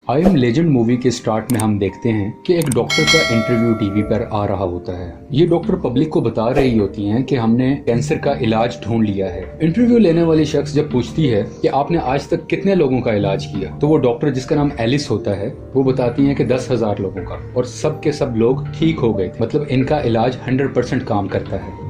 I am legend movie के start में हम देखते हैं कि एक डॉक्टर का इंटरव्यू टीवी पर आ रहा होता है। ये डॉक्टर पब्लिक को बता रही होती हैं कि हमने कैंसर का इलाज ढूंढ लिया है। इंटरव्यू लेने वाली शख्स जब पूछती है कि आपने आज तक कितने लोगों का इलाज किया, तो वो डॉक्टर, जिसका नाम एलिस होता है, वो बताती है कि 10,000 लोगों का, और सब के सब लोग ठीक हो गए थे। मतलब इनका इलाज 100% काम करता है।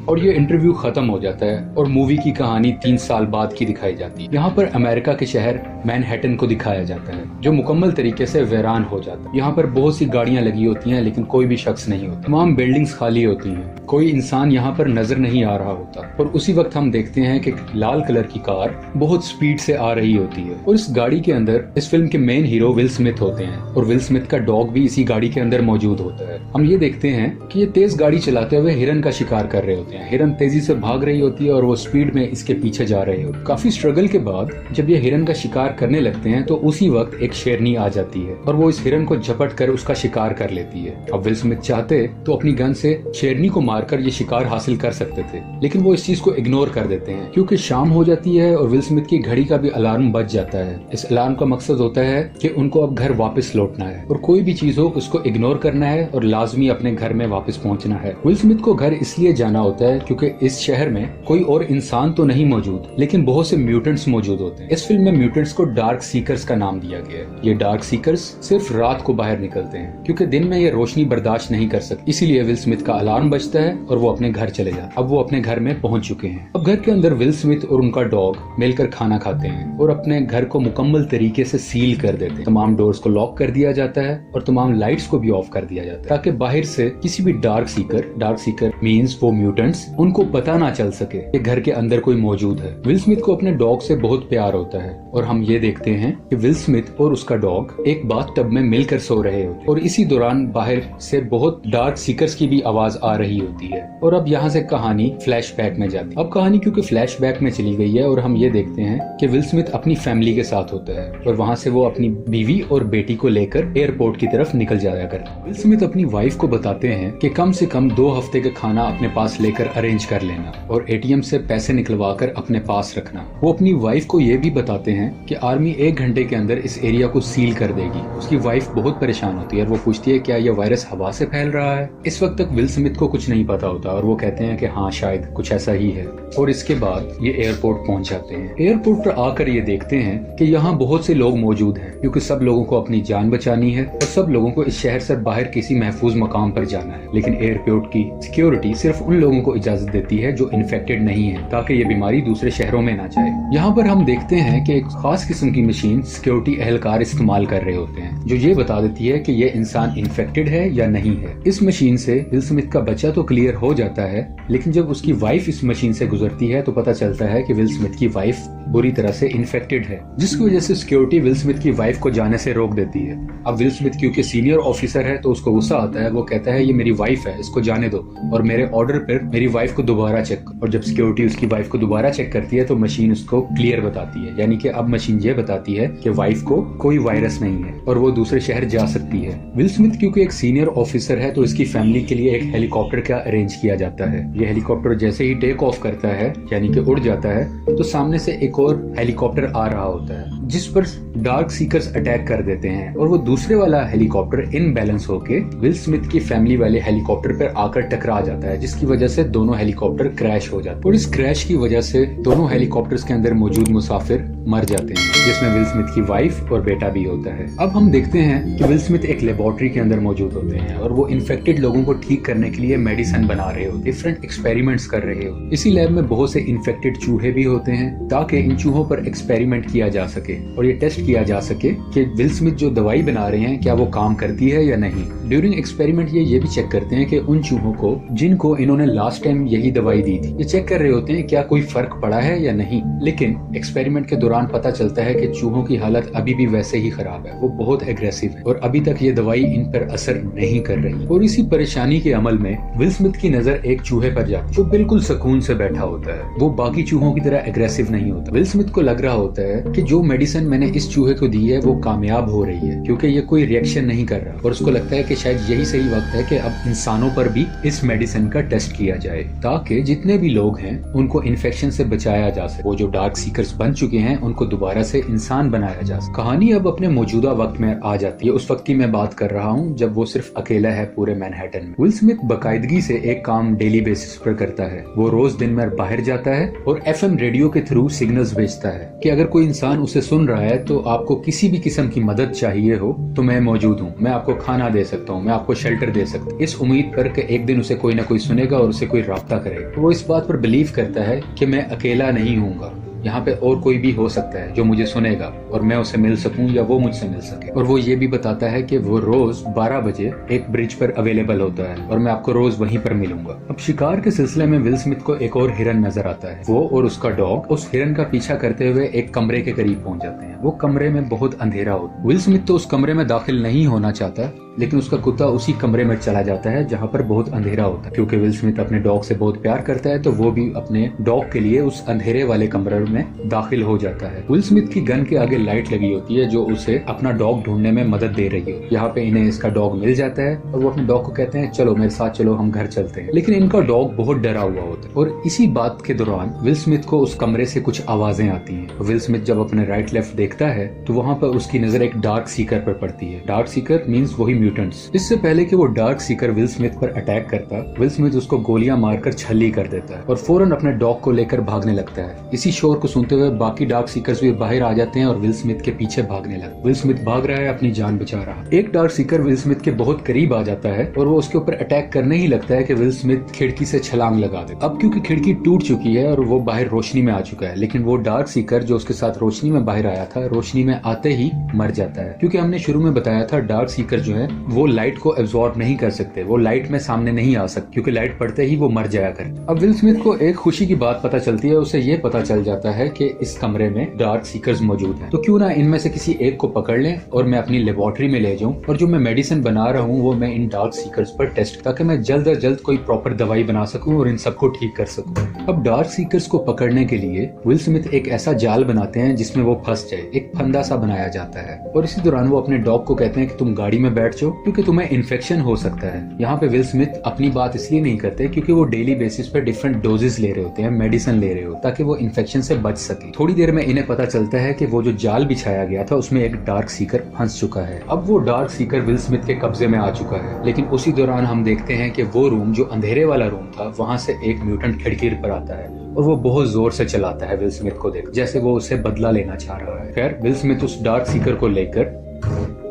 और ये इंटरव्यू खत्म हो जाता है और मूवी की कहानी 3 साल बाद की दिखाई जाती है। यहाँ पर अमेरिका के शहर मैनहट्टन को दिखाया जाता है, जो मुकम्मल तरीके से वीरान हो जाता है। यहाँ पर बहुत सी गाड़ियां लगी होती हैं, लेकिन कोई भी शख्स नहीं होता। तमाम बिल्डिंग्स खाली होती हैं, कोई इंसान यहाँ पर नजर नहीं आ रहा होता। और उसी वक्त हम देखते हैं कि लाल कलर की कार बहुत स्पीड से आ रही होती है, और इस गाड़ी के अंदर इस फिल्म के मेन हीरो विल स्मिथ होते हैं, और विल स्मिथ का डॉग भी इसी गाड़ी के अंदर मौजूद होता है। हम ये देखते हैं कि ये तेज गाड़ी चलाते हुए हिरन का शिकार कर रहे होते हैं। हिरन तेजी से भाग रही होती है और वो स्पीड में इसके पीछे जा रहे होते हैं। काफी स्ट्रगल के बाद जब ये हिरन का शिकार करने लगते हैं, तो उसी वक्त एक शेरनी आ जाती है और वो इस हिरन को झपट कर उसका शिकार कर लेती है। अब विल स्मिथ चाहते तो अपनी गन से शेरनी को मारकर ये शिकार हासिल कर सकते थे, लेकिन वो इस चीज को इग्नोर कर देते हैं क्योंकि शाम हो जाती है और विल स्मिथ की घड़ी का भी अलार्म बज जाता है। इस अलार्म का मकसद होता है कि उनको अब घर वापस लौटना है, और कोई भी चीज हो उसको इग्नोर करना है और लाजमी अपने घर में वापस पहुंचना है। विल स्मिथ को घर इसलिए जाना होता है क्योंकि इस शहर में कोई और इंसान तो नहीं मौजूद, लेकिन बहुत से म्यूटेंट्स मौजूद होते हैं। इस फिल्म में म्यूटेंट्स को डार्क सीकर्स का नाम दिया गया है। ये डार्क सीकर्स सिर्फ रात को बाहर निकलते हैं क्योंकि दिन में ये रोशनी बर्दाश्त नहीं कर सकते। इसीलिए विल स्मिथ का अलार्म बजता है और वो अपने घर चले जाते। अब वो अपने घर में पहुंच चुके हैं। अब घर के अंदर विल स्मिथ और उनका डॉग मिलकर खाना खाते हैं और अपने घर को मुकम्मल तरीके से सील कर देते हैं। तमाम डोर्स को लॉक कर दिया जाता है और तमाम लाइट्स को भी ऑफ कर दिया जाता है, ताकि बाहर से किसी भी डार्क सीकर मींस वो म्यूटेंट्स, उनको पता ना चल सके कि घर के अंदर कोई मौजूद है। विल स्मिथ को अपने डॉग से बहुत प्यार होता है, और हम ये देखते हैं कि विल स्मिथ और उसका डॉग एक बाथटब में मिलकर सो रहे होते हैं, और इसी दौरान बाहर से बहुत डार्क सीकर्स की भी आवाज आ रही होती है। और अब यहाँ से कहानी फ्लैशबैक में जाती है। अब कहानी क्योंकि फ्लैशबैक में चली गई है, और हम ये देखते हैं कि विल स्मिथ अपनी फैमिली के साथ होता है, और वहाँ से वो अपनी बीवी और बेटी को लेकर एयरपोर्ट की तरफ निकल जाया करता है। विल स्मिथ अपनी वाइफ को बताते हैं कि कम से कम 2 हफ्ते का खाना अपने पास लेकर अरेंज कर लेना और एटीएम से पैसे निकलवा कर अपने पास रखना। वो अपनी वाइफ को ये भी बताते हैं कि आर्मी 1 घंटे के अंदर इस एरिया को सील कर देगी। उसकी वाइफ बहुत परेशान होती है और वो पूछती है क्या यह वायरस हवा से फैल रहा है। इस वक्त तक विल स्मिथ को कुछ नहीं पता होता, और वो कहते हैं कि हाँ, शायद कुछ ऐसा ही है। और इसके बाद ये एयरपोर्ट पहुंच जाते हैं। एयरपोर्ट पर आकर ये देखते हैं कि यहाँ बहुत से लोग मौजूद हैं, क्योंकि सब लोगों को अपनी जान बचानी है और सब लोगों को इस शहर से बाहर किसी महफूज मकाम पर जाना है। लेकिन एयरपोर्ट की सिक्योरिटी सिर्फ उन लोगों को इजाजत देती है जो इन्फेक्टेड नहीं है, ताकि ये बीमारी दूसरे शहरों में ना जाए। यहाँ पर हम देखते हैं कि एक खास किस्म की मशीन सिक्योरिटी एहलकार इस्तेमाल कर रहे होते हैं, जो ये बता देती है कि ये इंसान इन्फेक्टेड है या नहीं है। इस मशीन से विल स्मिथ का बच्चा तो क्लियर हो जाता है, लेकिन जब उसकी वाइफ इस मशीन से गुजरती है तो पता चलता है कि विल स्मिथ की वाइफ बुरी तरह से इन्फेक्टेड है, जिसकी वजह से सिक्योरिटी विल स्मिथ की वाइफ को जाने से रोक देती है। अब विल स्मिथ क्योंकि सीनियर ऑफिसर है तो उसको गुस्सा आता है। वो कहता है ये मेरी वाइफ है, इसको जाने दो और मेरे ऑर्डर पर मेरी वाइफ को दोबारा चेक। और जब सिक्योरिटी उसकी वाइफ को दोबारा चेक करती है तो मशीन उसको क्लियर बताती है, यानी कि अब मशीन ये बताती है कि वाइफ को कोई वायरस नहीं है और वो दूसरे शहर जा सकती है। विल स्मिथ क्योंकि एक सीनियर ऑफिसर है तो इसकी फैमिली के लिए एक हेलीकॉप्टर का अरेंज किया जाता है। ये हेलीकॉप्टर जैसे ही टेक ऑफ करता है, यानी कि उड़ जाता है, तो सामने से एक और हेलीकॉप्टर आ रहा होता है, जिस पर डार्क सीकर्स अटैक कर देते हैं, और वो दूसरे वाला हेलीकॉप्टर इनबैलेंस होके विल स्मिथ की फैमिली वाले हेलीकॉप्टर पर आकर टकरा जाता है, जिसकी वजह से दोनों हेलीकॉप्टर क्रैश हो जाते हैं। और इस क्रैश की वजह से दोनों हेलीकॉप्टर्स के अंदर मौजूद मुसाफिर मर जाते हैं, जिसमें विल स्मिथ की वाइफ और बेटा भी होता है। अब हम देखते हैं कि विल स्मिथ एक लेबोरेटरी के अंदर मौजूद होते हैं और वो इन्फेक्टेड लोगों को ठीक करने के लिए मेडिसिन बना रहे होते, डिफरेंट एक्सपेरिमेंट्स कर रहे हो। इसी लैब में बहुत से इन्फेक्टेड चूहे भी होते हैं, ताकि इन चूहों पर एक्सपेरिमेंट किया जा सके और ये टेस्ट किया जा सके कि विल स्मिथ जो दवाई बना रहे हैं क्या वो काम करती है या नहीं। ड्यूरिंग एक्सपेरिमेंट ये भी चेक करते हैं कि उन चूहों को जिनको इन्होंने लास्ट टाइम यही दवाई दी थी, ये चेक कर रहे होते हैं क्या कोई फर्क पड़ा है या नहीं। लेकिन एक्सपेरिमेंट के दौरान पता चलता है कि चूहों की हालत अभी भी वैसे ही खराब है, वो बहुत एग्रेसिव है और अभी तक ये दवाई इन पर असर नहीं कर रही। और इसी परेशानी के अमल में विल स्मिथ की नजर एक चूहे पर जाती है जो बिल्कुल सुकून से बैठा होता है। वो बाकी चूहों की तरह एग्रेसिव नहीं होता। विल स्मिथ को लग रहा होता है कि जो मेडिसिन मैंने इस चूहे को दी है वो कामयाब हो रही है, क्योंकि ये कोई रिएक्शन नहीं कर रहा, और उसको लगता है कि शायद यही सही वक्त है कि अब इंसानों पर भी इस मेडिसिन का टेस्ट किया जाए, ताकि जितने भी लोग हैं उनको इन्फेक्शन से बचाया जा सके। वो जो डार्क सीकर्स बन चुके हैं उनको दोबारा से इंसान बनाया जा सके। कहानी अब अपने मौजूदा वक्त में आ जाती है। उस वक्त की मैं बात कर रहा हूँ जब वो सिर्फ अकेला है पूरे मैनहट्टन में। विल स्मिथ बाकायदगी से एक काम डेली बेसिस पर करता है। वो रोज दिन में बाहर जाता है और FM रेडियो के थ्रू सिग्नल्स भेजता है कि अगर कोई इंसान उसे सुन रहा है तो आपको किसी भी किस्म की मदद चाहिए हो तो मैं मौजूद हूँ, मैं आपको खाना दे सकता हूँ, मैं आपको शेल्टर दे सकता हूँ। इस उम्मीद पर कि एक दिन उसे कोई ना कोई सुनेगा और उसे कोई राब्ता करेगा। वो इस बात पर बिलीव करता है कि मैं अकेला नहीं हूँगा, यहाँ पे और कोई भी हो सकता है जो मुझे सुनेगा और मैं उसे मिल सकूं या वो मुझसे मिल सके। और वो ये भी बताता है कि वो रोज 12 बजे एक ब्रिज पर अवेलेबल होता है और मैं आपको रोज वहीं पर मिलूंगा। अब शिकार के सिलसिले में विल स्मिथ को एक और हिरन नजर आता है। वो और उसका डॉग उस हिरन का पीछा करते हुए एक कमरे के करीब पहुंच जाते हैं। वो कमरे में बहुत अंधेरा होता है। विल स्मिथ तो उस कमरे में दाखिल नहीं होना चाहता, लेकिन उसका कुत्ता उसी कमरे में चला जाता है जहाँ पर बहुत अंधेरा होता है। क्योंकि विल स्मिथ अपने डॉग से बहुत प्यार करता है तो वो भी अपने डॉग के लिए उस अंधेरे वाले कमरे में दाखिल हो जाता है। विल स्मिथ की गन के आगे लाइट लगी होती है जो उसे अपना डॉग ढूंढने में मदद दे रही है। यहाँ पे इन्हें इसका डॉग मिल जाता है और वो अपने डॉग को कहते हैं चलो मेरे साथ चलो, हम घर चलते हैं। लेकिन इनका डॉग बहुत डरा हुआ होता है और इसी बात के दौरान विल स्मिथ को उस कमरे से कुछ आवाजें आती हैं। विल स्मिथ जब अपने राइट लेफ्ट देखता है तो वहाँ पर उसकी नजर एक डार्क सीकर पर पड़ती है। डार्क सीकर मीन्स वही म्यूटेंट्स। इससे पहले कि वो डार्क सीकर विल स्मिथ पर अटैक करता, विल स्मिथ उसको गोलियां मारकर छल्ली कर देता है और फौरन अपने डॉग को लेकर भागने लगता है। इसी शोर को सुनते हुए बाकी डार्क सीकर्स भी बाहर आ जाते हैं और विल स्मिथ के पीछे भागने लगते। विल स्मिथ भाग रहा है, अपनी जान बचा रहा। एक डार्क सीकर विल स्मिथ के बहुत करीब आ जाता है और वो उसके ऊपर अटैक करने ही लगता है कि विल स्मिथ खिड़की से छलांग लगा दे। अब क्योंकि खिड़की टूट चुकी है और वो बाहर रोशनी में आ चुका है, लेकिन वो डार्क सीकर जो उसके साथ रोशनी में बाहर आया था, रोशनी में आते ही मर जाता है। क्योंकि हमने शुरू में बताया था डार्क सीकर जो है वो लाइट को एब्जॉर्ब नहीं कर सकते, वो लाइट में सामने नहीं आ सकते क्योंकि लाइट पड़ते ही वो मर जाया करते। अब विल स्मिथ को एक खुशी की बात पता चलती है। उसे ये पता चल जाता है कि इस कमरे में डार्क सीकर्स मौजूद हैं, तो क्यों ना इनमें से किसी एक को पकड़ लें और मैं अपनी लेबोरेटरी में ले जाऊं और जो मैं मेडिसिन बना रहा हूं वो मैं इन डार्क सीकर्स पर टेस्ट, ताकि मैं जल्द से जल्द कोई प्रॉपर दवाई बना सकूं और इन सबको ठीक कर सकूं। अब डार्क सीकर्स को पकड़ने के लिए विल स्मिथ एक ऐसा जाल बनाते हैं जिसमें वो फंस जाए। एक फंदा सा बनाया जाता है और इसी दौरान वो अपने डॉग को कहते हैं कि तुम गाड़ी में बैठ जाओ क्योंकि तुम्हें इन्फेक्शन हो सकता है। यहाँ पे विल स्मिथ अपनी बात इसलिए नहीं करते क्योंकि वो डेली बेसिस पे डिफरेंट डोजेस ले रहे होते हैं, मेडिसिन ले रहे हो ताकि वो इन्फेक्शन से बच सके। थोड़ी देर में इन्हें पता चलता है कि वो जो जाल बिछाया गया था उसमें एक डार्क सीकर फंस चुका है। अब वो डार्क सीकर विल स्मिथ के कब्जे में आ चुका है। लेकिन उसी दौरान हम देखते हैं कि वो रूम जो अंधेरे वाला रूम था वहां से एक म्यूटेंट खिड़की पर आता है और वो बहुत जोर से चलाता है विल स्मिथ को देख, जैसे वो उसे बदला लेना चाह रहा है। खैर विल स्मिथ उस डार्क सीकर को लेकर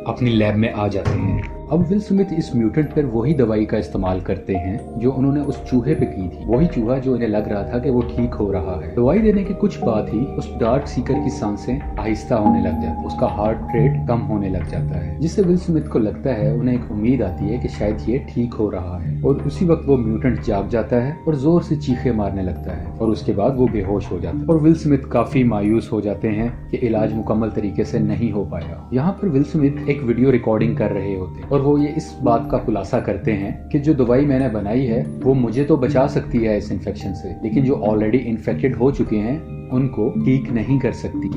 अपनी लैब में आ जाते हैं। अब विल स्मिथ इस म्यूटेंट पर वही दवाई का इस्तेमाल करते हैं जो उन्होंने उस चूहे पे की थी। वही चूहा जो इन्हें लग रहा था कि वो ठीक हो रहा है। दवाई देने के कुछ बाद ही उस डार्क सीकर की सांसें आहिस्ता होने लग जाती, उसका हार्ट रेट कम होने लग जाता है, जिससे विल स्मिथ को लगता है, उन्हें एक उम्मीद आती है कि शायद ये ठीक हो रहा है। और उसी वक्त वो म्यूटेंट जाग जाता है और जोर से चीखे मारने लगता है और उसके बाद वो बेहोश हो जाता है। और विल स्मिथ काफी मायूस हो जाते हैं कि इलाज मुकम्मल तरीके से नहीं हो पाया। यहाँ पर विल स्मिथ एक वीडियो रिकॉर्डिंग कर रहे होते हैं और वो ये इस बात का खुलासा करते हैं कि जो दवाई मैंने बनाई है वो मुझे तो बचा सकती है इस इन्फेक्शन से, लेकिन जो ऑलरेडी इन्फेक्टेड हो चुके हैं उनको ठीक नहीं कर सकती।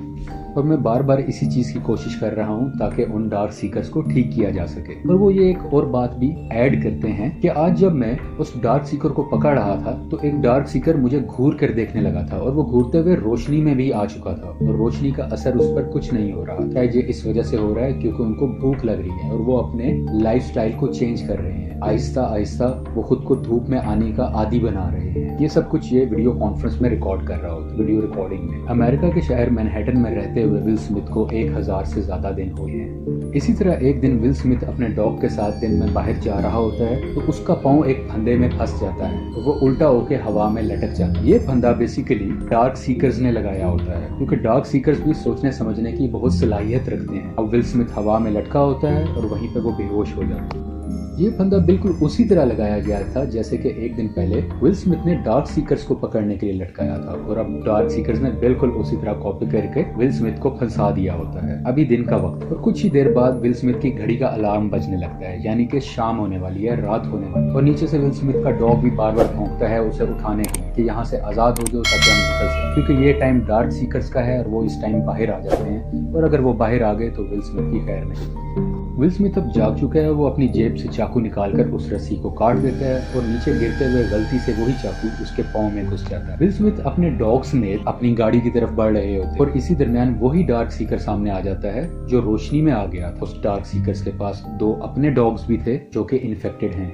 और मैं बार बार इसी चीज की कोशिश कर रहा हूँ ताकि उन डार्क सीकर्स को ठीक किया जा सके। और वो ये एक और बात भी ऐड करते हैं कि आज जब मैं उस डार्क सीकर को पकड़ रहा था तो एक डार्क सीकर मुझे घूर कर देखने लगा था और वो घूरते हुए रोशनी में भी आ चुका था और रोशनी का असर उस पर कुछ नहीं हो रहा। शायद ये इस वजह से हो रहा है क्योंकि उनको भूख लग रही है और वो अपने लाइफस्टाइल को चेंज कर रहे हैं। आहिस्ता आहिस्ता वो खुद को धूप में आने का आदी बना रहे हैं। ये सब कुछ ये वीडियो कॉन्फ्रेंस में रिकॉर्ड कर रहा होता है, वीडियो रिकॉर्डिंग में। अमेरिका के शहर मैनहट्टन में रहते हुए विल स्मिथ को 1000 से ज्यादा दिन हुए हैं। इसी तरह एक दिन विल स्मिथ अपने डॉग के साथ दिन में बाहर जा रहा होता है तो उसका पाँव एक फंदे में फंस जाता है तो वो उल्टा होके हवा में लटक जाता है। ये फंदा बेसिकली डार्क सीकर्स ने लगाया होता है क्योंकि डार्क सीकर्स भी सोचने समझने की बहुत सलाहियत रखते हैं। अब विल स्मिथ हवा में लटका होता है और वहीं पे वो बेहोश हो जाता है। ये फंदा बिल्कुल उसी तरह लगाया गया था जैसे कि एक दिन पहले विल स्मिथ ने डार्क सीकर्स को पकड़ने के लिए लटकाया था और अब डार्क सीकर्स ने बिल्कुल उसी तरह कॉपी करके विल स्मिथ को फंसा दिया होता है। अभी दिन का वक्त और कुछ ही देर बाद विल स्मिथ की घड़ी का अलार्म बजने लगता है, यानी कि शाम होने वाली है, रात होने वाली है। और नीचे से विल स्मिथ का डॉग भी बार बार भौंकता है उसे उठाने के लिए कि यहाँ से आजाद हो जाओ ताकि हम निकल सकें, क्योंकि ये टाइम डार्क सीकर्स का है और वो इस टाइम बाहर आ जाते हैं और अगर वो बाहर आ गए तो विल स्मिथ की खैर नहीं। विल स्मिथ अब जाग चुका है, वो अपनी जेब से चाकू चाकू निकालकर उस रस्सी को काट देता है और नीचे गिरते हुए गलती से वही चाकू उसके पाँव में घुस जाता है। विल स्मिथ अपने डॉग समेत अपनी गाड़ी की तरफ बढ़ रहे होते और इसी दरमियान वही डार्क सीकर सामने आ जाता है जो रोशनी में आ गया था। उस डार्क सीकर्स के पास 2 अपने डॉग्स भी थे जो कि इन्फेक्टेड हैं।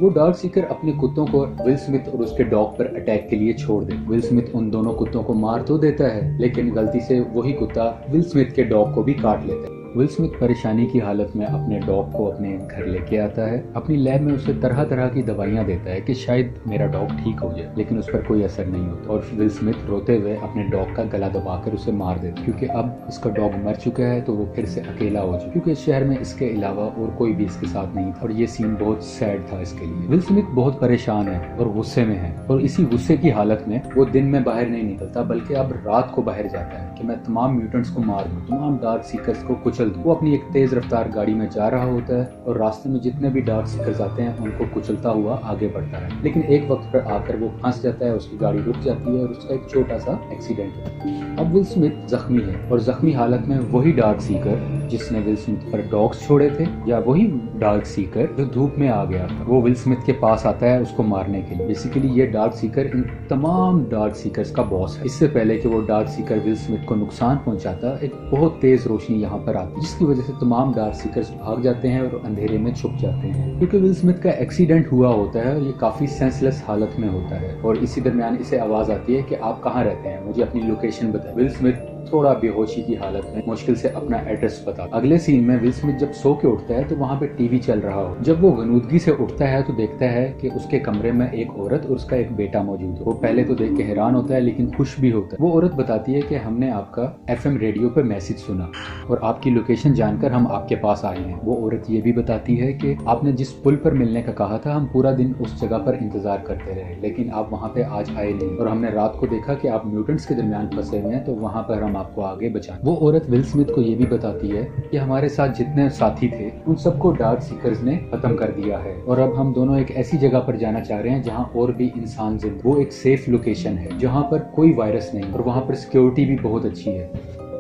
वो डार्क सीकर अपने कुत्तों को विल स्मिथ और उसके डॉग पर अटैक के लिए छोड़ दे। विल स्मिथ उन दोनों कुत्तों को मार तो देता है, लेकिन गलती से वही कुत्ता विल स्मिथ के डॉग को भी काट लेता है। विल स्मिथ परेशानी की हालत में अपने डॉग को अपने घर लेके आता है। अपनी लैब में उसे तरह तरह की दवाइयां देता है कि शायद मेरा डॉग ठीक हो जाए, लेकिन उस पर कोई असर नहीं होता और विल स्मिथ रोते हुए अपने डॉग का गला दबाकर उसे मार देता, क्योंकि अब इसका डॉग मर चुका है तो वो फिर से अकेला हो चुका, क्योंकि इस शहर में इसके अलावा और कोई भी इसके साथ नहीं था। और ये सीन बहुत सैड था इसके लिए। विल स्मिथ बहुत परेशान है और गुस्से में है, और इसी गुस्से की हालत में वो दिन में बाहर नहीं निकलता, बल्कि अब रात को बाहर जाता है कि मैं तमाम म्यूटेंट्स को मार दूं, तमाम डार्क सीकर्स को कुचल दूं। वो अपनी एक तेज रफ्तार गाड़ी में जा रहा होता है और रास्ते में जितने भी डार्क सीकर्स आते हैं उनको कुचलता हुआ आगे बढ़ता है, लेकिन एक वक्त पर आकर वो फंस जाता है, उसकी गाड़ी रुक जाती है और उसका एक छोटा सा एक्सीडेंट होता है। अब विल स्मिथ जख्मी है और जख्मी हालत में वही डार्क सीकर जिसने विल स्मिथ पर डॉग्स छोड़े थे, या वही डार्क सीकर जो धूप में आ गया था, वो विल स्मिथ के पास आता है उसको मारने के लिए। बेसिकली ये डार्क सीकर इन तमाम डार्क सीकर्स का बॉस है। इससे पहले कि वो डार्क सीकर विल स्मिथ को नुकसान पहुंचाता, एक बहुत तेज रोशनी यहाँ पर आती है, जिसकी वजह से तमाम डार्क सीकर्स भाग जाते हैं और अंधेरे में छुप जाते हैं। क्योंकि विल स्मिथ का एक्सीडेंट हुआ होता है और ये काफी सेंसलेस हालत में होता है, और इसी दरमियान इसे आवाज आती है कि आप कहाँ रहते हैं, मुझे अपनी लोकेशन बताएं। विल स्मिथ थोड़ा बेहोशी की हालत में मुश्किल से अपना एड्रेस बता। अगले सीन में विल स्मिथ जब सो के उठता है तो वहाँ पे टीवी चल रहा हो। जब वो गनूदगी से उठता है तो देखता है कि उसके कमरे में एक औरत और उसका एक बेटा मौजूद है। वो पहले तो देख के हैरान होता है, लेकिन खुश भी होता है। वो औरत बताती है कि हमने आपका FM रेडियो पे मैसेज सुना और आपकी लोकेशन जानकर हम आपके पास आए हैं। वो औरत ये भी बताती है कि आपने जिस पुल पर मिलने का कहा था, हम पूरा दिन उस जगह पर इंतजार करते रहे, लेकिन आप वहाँ पे आज आए नहीं, और हमने रात को देखा कि आप म्यूटेंट्स के दरमियान फंसे हुए हैं, तो वहाँ पर हम आपको आगे बचा। वो औरत विल स्मिथ को ये भी बताती है कि हमारे साथ जितने साथी थे उन सबको डार्क सीकर्स ने खत्म कर दिया है, और अब हम दोनों एक ऐसी जगह पर जाना चाह रहे हैं जहाँ और भी इंसान जिंदा। वो एक सेफ लोकेशन है जहाँ पर कोई वायरस नहीं और वहाँ पर सिक्योरिटी भी बहुत अच्छी है।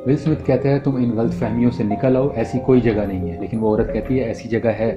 विल स्मिथ कहता है तुम इन गलतफहमियों से निकल आओ, ऐसी कोई जगह नहीं है, लेकिन वो औरत कहती है ऐसी जगह है।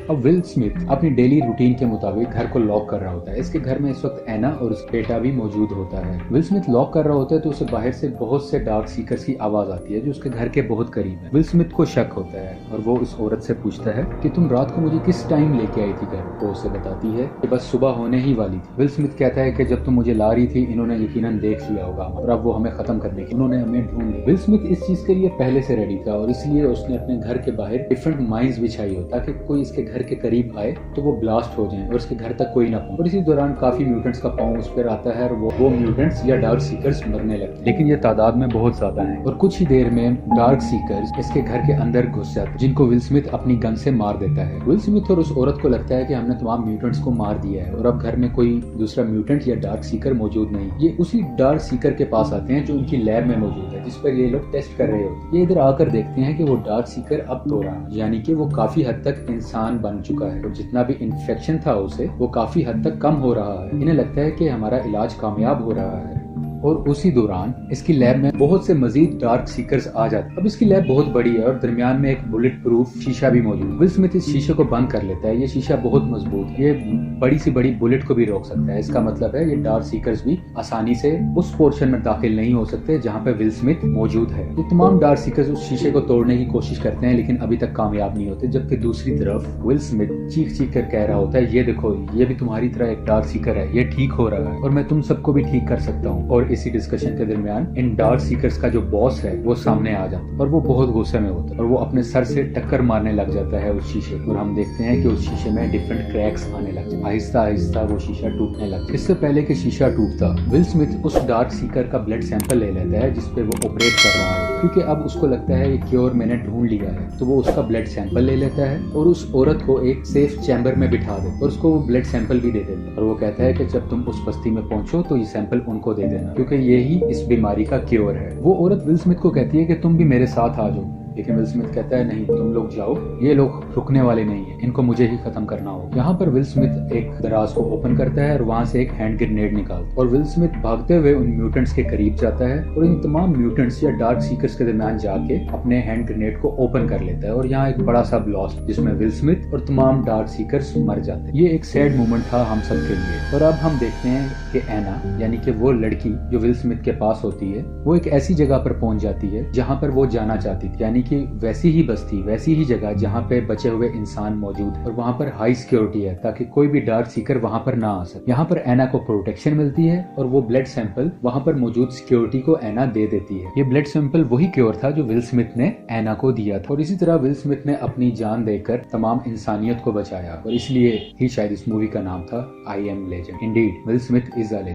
अब विल स्मिथ अपनी डेली रूटीन के मुताबिक घर को लॉक कर रहा होता है। इसके घर में इस वक्त एना और उसका बेटा भी मौजूद होता है। विल स्मिथ लॉक कर रहा होता है तो उसे बाहर से बहुत से डार्क सीकर्स की आवाज आती है जो उसके घर के बहुत करीब है। विल स्मिथ को शक होता है और वो उस औरत से पूछता है कि तुम रात को मुझे किस टाइम लेके आई थी घर। वो उसे बताती है कि बस सुबह होने ही वाली थी। विल स्मिथ कहता है कि जब तुम मुझे ला रही थी इन्होंने यकीनन देख लिया होगा और अब वो हमें खत्म करने की उन्होंने हमें ढूंढ लिया। विल स्मिथ इस चीज के लिए पहले से रेडी था और इसलिए उसने अपने घर के बाहर डिफरेंट माइंस बिछाई हो ताकि कोई इसके घर के करीब आए तो वो ब्लास्ट हो जाएं और उसके घर तक कोई ना पहुंचे। और इसी दौरान काफी म्यूटेंट्स का पांव उस पर आता है और वो म्यूटेंट्स या डार्क सीकर्स मरने लगते हैं, लेकिन ये तादाद में बहुत ज्यादा हैं। और कुछ ही देर में डार्क सीकर्स इसके घर के अंदर घुस जाते हैं, जिनको विल स्मिथ अपनी गन से मार देता है। विल स्मिथ और उस औरत को लगता है कि हमने तमाम म्यूटेंट्स को मार दिया है और अब घर में कोई दूसरा म्यूटेंट या डार्क सीकर मौजूद नहीं। ये उसी डार्क सीकर के पास आते हैं जो उनकी लैब में मौजूद है, जिस पर ये लोग टेस्ट कर रहे होते हैं। ये इधर आकर देखते हैं कि वो डार्क सीकर अब तो रहा, यानी कि वो काफी हद तक इंसान बन चुका है और जितना भी इन्फेक्शन था उसे वो काफी हद तक कम हो रहा है। इन्हें लगता है कि हमारा इलाज कामयाब हो रहा है। और उसी दौरान इसकी लैब में बहुत से मजीद डार्क सीकर्स आ जाते हैं। अब इसकी लैब बहुत बड़ी है और दरमियान में एक बुलेट प्रूफ शीशा भी मौजूद है। विल स्मिथ इस शीशे को बंद कर लेता है। ये शीशा बहुत मजबूत है, ये बड़ी सी बड़ी बुलेट को भी रोक सकता है। इसका मतलब है ये डार्क सीकर्स भी आसानी से उस पोर्शन में दाखिल नहीं हो सकते जहाँ पे विल स्मिथ मौजूद है। ये तमाम डार्क सीकर्स उस शीशे को तोड़ने की कोशिश करते हैं लेकिन अभी तक कामयाब नहीं होते, जबकि दूसरी तरफ विल स्मिथ चीख चीख कर कह रहा होता है ये देखो ये भी तुम्हारी तरह एक डार्क सीकर है, ये ठीक हो रहा है और मैं तुम सबको भी ठीक कर सकता हूँ। और इसी डिस्कशन के दरमियान इन डार्क सीकर्स का जो बॉस है वो सामने आ जाता है और वो बहुत गुस्से में होता है और वो अपने सर से टक्कर मारने लग जाता है उस शीशे को। और हम देखते हैं कि उस शीशे में डिफरेंट क्रैक्स आने लग जाते हैं, आहिस्ता आहिस्ता वो शीशा टूटने लगता है। इससे पहले कि शीशा टूटता विल स्मिथ उस डार्क सीकर का ब्लड सैंपल ले लेता है जिसपे वो ऑपरेट कर रहा है, क्योंकि अब उसको लगता है ये क्योर मैंने ढूंढ लिया है। तो वो उसका ब्लड सैंपल ले लेता है और उस औरत को एक सेफ चैम्बर में बिठा दे और उसको वो ब्लड सैंपल भी दे देता है और वो कहता है कि जब तुम उस बस्ती में पहुंचो तो ये सैंपल उनको दे देना, क्योंकि यही इस बीमारी का क्योर है। वो औरत विल स्मिथ को कहती है कि तुम भी मेरे साथ आ जाओ। लेकिन विल स्मिथ कहता है नहीं, तुम लोग जाओ, ये लोग रुकने वाले नहीं है, इनको मुझे ही खत्म करना होगा। यहाँ पर विल स्मिथ एक दराज को ओपन करता है और वहां से एक हैंड ग्रेनेड निकालता है और विल स्मिथ भागते हुए उन म्यूटेंट्स के करीब जाता है और इन तमाम म्यूटेंट्स या डार्क सीकर्स के दरमियान जाके अपने हैंड ग्रेनेड को ओपन कर लेता है और यहाँ एक बड़ा सा ब्लास्ट जिसमें विल स्मिथ और तमाम डार्क सीकर्स मर जाते हैं। ये एक सैड मोमेंट था हम सब के लिए। और अब हम देखते हैं कि एना यानी कि वो लड़की जो विल स्मिथ के पास होती है, वो एक ऐसी जगह पर पहुंच जाती है जहां पर वो जाना चाहती थी, यानी कि वैसी ही बस्ती, वैसी ही जगह जहां पे बचे हुए इंसान मौजूद है और वहां पर हाई सिक्योरिटी है ताकि कोई भी डार्क सीकर वहां पर ना आ सके। यहाँ पर एना को प्रोटेक्शन मिलती है और वो ब्लड सैंपल वहां पर मौजूद सिक्योरिटी को एना दे देती है। ये ब्लड सैंपल वही क्योर था जो विल स्मिथ ने एना को दिया था और इसी तरह विल स्मिथ ने अपनी जान देकर तमाम इंसानियत को बचाया और इसलिए ही शायद इस मूवी का नाम था I am legend. Indeed will Smith is a legend.